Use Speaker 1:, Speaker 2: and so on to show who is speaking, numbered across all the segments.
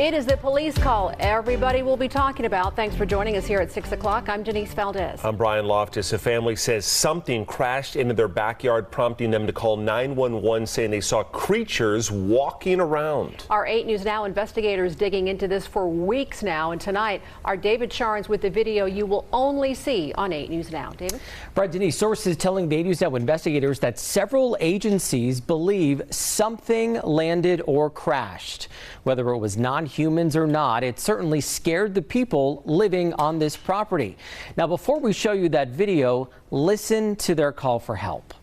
Speaker 1: It is the police call everybody will be talking about. Thanks for joining us here at 6 o'clock. I'm Denise Valdez.
Speaker 2: I'm Brian Loftus. A family says something crashed into their backyard, prompting them to call 911, saying they saw creatures walking around.
Speaker 1: Our 8 News Now investigators digging into this for weeks now. And tonight, our David Sharns with the video you will only see on 8 News Now. David?
Speaker 3: Right, Denise, sources telling the 8 News Now investigators that several agencies believe something landed or crashed. Whether it was non-humans or not, it certainly scared the people living on this property. Now, before we show you that video, listen to their call for help.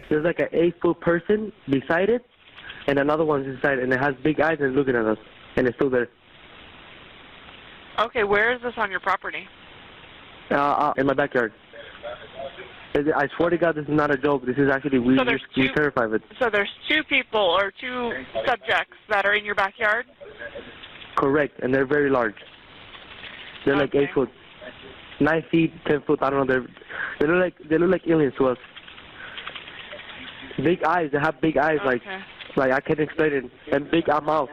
Speaker 4: There's like an 8-foot person beside it, and another one's inside, and it has big eyes and looking at us, and it's still there.
Speaker 5: Okay, where is this on your property?
Speaker 4: In my backyard. I swear to God, this is not a joke. This is actually, we're terrified of it.
Speaker 5: So there's 2 people or 2 subjects that are in your backyard?
Speaker 4: Correct, and they're very large. They're like 8 foot, 9 feet, 10 foot. I don't know. They look like aliens to us. Big eyes. They have big eyes, like I can't explain it, and big mouth.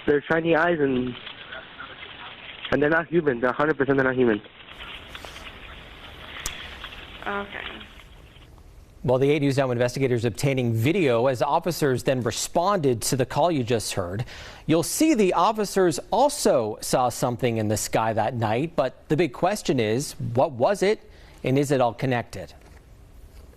Speaker 4: They're shiny eyes, and they're not human. They're 100% they're not human.
Speaker 5: Okay.
Speaker 3: Well, the 8 News Now investigators obtaining video as officers then responded to the call you just heard. You'll see the officers also saw something in the sky that night, but the big question is, what was it, and is it all connected?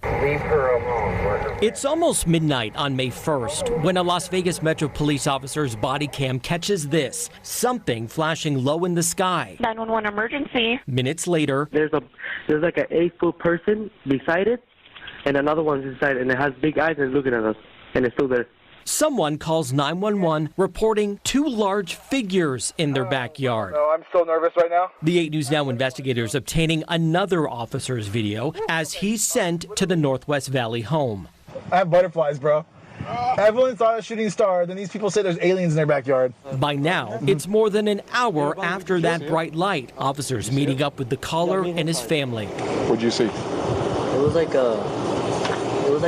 Speaker 6: Leave her alone.
Speaker 3: It's almost midnight on May 1st when a Las Vegas Metro police officer's body cam catches this, something flashing low in the sky.
Speaker 5: 911 emergency.
Speaker 3: Minutes later,
Speaker 4: there's like an 8-foot person beside it, and another one's inside, and it has big eyes and looking at us, and it's still there.
Speaker 3: Someone calls 911 reporting 2 large figures in their backyard.
Speaker 6: No, I'm so nervous right now.
Speaker 3: The 8 News Now investigators obtaining another officer's video as he's sent to the Northwest Valley home.
Speaker 6: I have butterflies, bro. Everyone saw a shooting star, then these people say there's aliens in their backyard.
Speaker 3: By now, it's more than an hour after that bright light. Officers meeting up with the caller and his family.
Speaker 7: What'd you see?
Speaker 8: It was like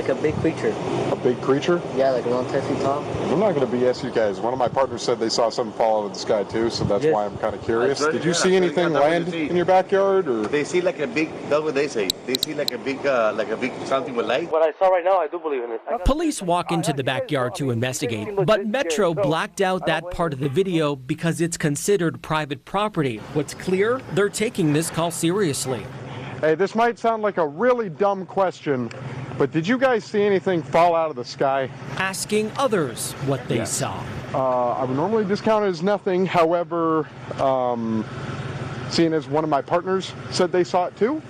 Speaker 8: a big creature.
Speaker 7: A big creature?
Speaker 8: Yeah, like around 10 feet tall.
Speaker 7: I'm not going to BS you guys. One of my partners said they saw something fall out of the sky too, so that's why I'm kind of curious. Did you see anything land in your backyard, or?
Speaker 9: They see like a big, that's what they say. They see like a big something with light.
Speaker 4: What I saw right now, I do believe in it.
Speaker 3: Police walk into the backyard to investigate, but Metro blacked out that part of the video because it's considered private property. What's clear, they're taking this call seriously.
Speaker 7: Hey, this might sound like a really dumb question, but did you guys see anything fall out of the sky?
Speaker 3: Asking others what they saw.
Speaker 7: I would normally discount it as nothing. However, seeing as one of my partners said they saw it too,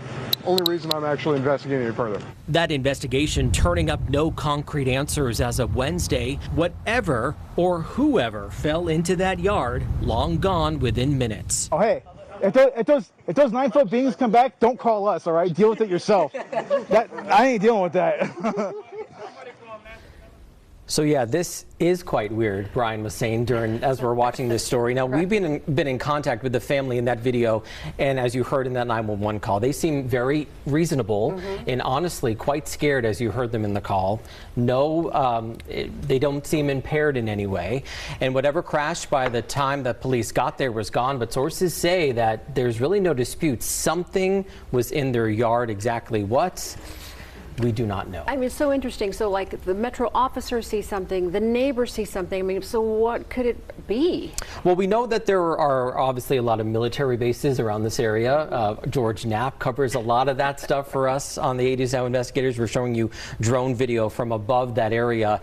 Speaker 7: only reason I'm actually investigating it further.
Speaker 3: That investigation turning up no concrete answers as of Wednesday. Whatever or whoever fell into that yard, long gone within minutes.
Speaker 6: Oh, hey. If those 9-foot beings come back, don't call us, all right? Deal with it yourself. I ain't dealing with that.
Speaker 3: So yeah, this is quite weird, Brian was saying as we're watching this story. Now, we've been in contact with the family in that video, and as you heard in that 911 call, they seem very reasonable and honestly quite scared as you heard them in the call. No, they don't seem impaired in any way. And whatever crashed by the time the police got there was gone, but sources say that there's really no dispute. Something was in their yard. Exactly what? We do not know.
Speaker 1: I mean, it's so interesting. So, like, the Metro officer sees something, the neighbor sees something. I mean, so what could it be?
Speaker 3: Well, we know that there are obviously a lot of military bases around this area. George Knapp covers a lot of that stuff for us on the 8 News Now investigators. We're showing you drone video from above that area.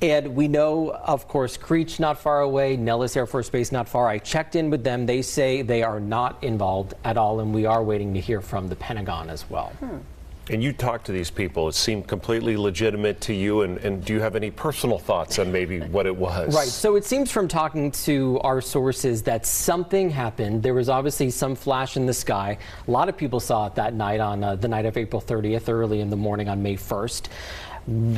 Speaker 3: And we know, of course, Creech not far away, Nellis Air Force Base not far. I checked in with them. They say they are not involved at all, and we are waiting to hear from the Pentagon as well.
Speaker 2: And you talked to these people. It seemed completely legitimate to you. And do you have any personal thoughts on maybe what it was?
Speaker 3: Right. So it seems from talking to our sources that something happened. There was obviously some flash in the sky. A lot of people saw it that night on the night of April 30th, early in the morning on May 1st.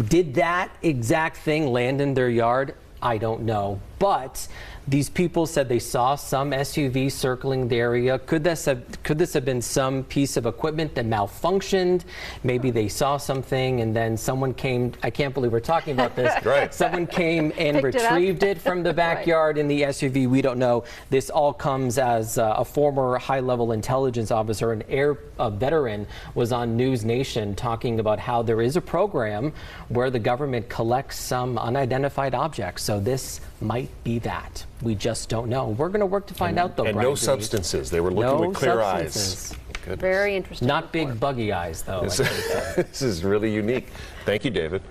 Speaker 3: Did that exact thing land in their yard? I don't know. but these people said they saw some SUV circling the area. Could this have been some piece of equipment that malfunctioned? Maybe they saw something and then someone came. I can't believe we're talking about this.
Speaker 2: Right.
Speaker 3: Someone came and
Speaker 1: Picked
Speaker 3: retrieved it from the backyard in the SUV. We don't know. This all comes as a former high-level intelligence officer, a veteran, was on News Nation talking about how there is a program where the government collects some unidentified objects. So this might be that. We just don't know. We're going to work to find out, though.
Speaker 2: And
Speaker 3: Brian
Speaker 2: no substances. They were looking with clear eyes. Goodness.
Speaker 1: Very interesting.
Speaker 3: Not big buggy eyes, though.
Speaker 2: This is really unique. Thank you, David.